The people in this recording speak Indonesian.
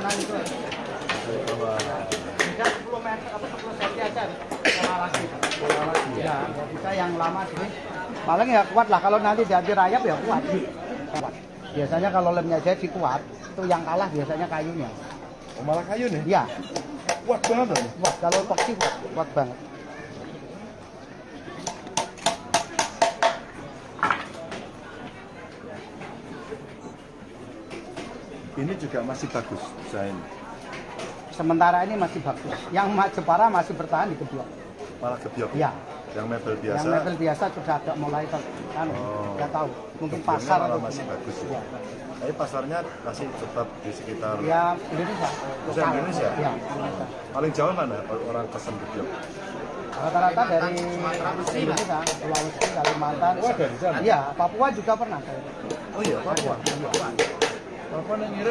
tenang itu. Bisa 10 meter atau 10 cm aja. Pola lagi. Ya, nggak bisa yang lama sini. Paling ya kuat lah kalau nanti jadi rayap ya kuat. Biasanya kalau lemnya jadi kuat, itu yang kalah biasanya kayunya. Oh, malah kayu nih? Iya. Kuat banget dong. Kuat, kalau epoxy kuat banget. Ini juga masih bagus desain. Sementara ini masih bagus. Yang Jepara masih bertahan di Gebyok. Malah Gebyok. Iya. Yang mebel biasa. Yang mebel biasa sudah agak mulai nggak tahu. Mungkin pasar atau masih bagus ya. Ya. Tapi pasarnya masih tetap di sekitar Ya, Indonesia. Lokal. Indonesia? Ya, Indonesia. Paling jauh mana orang pesen Gebyok? Rata-rata dari Indonesia, Sulawesi, Kalimantan. Oh, dari sana? Iya, Papua juga pernah. Oh iya, Papua. Iya. Papua yang ngirim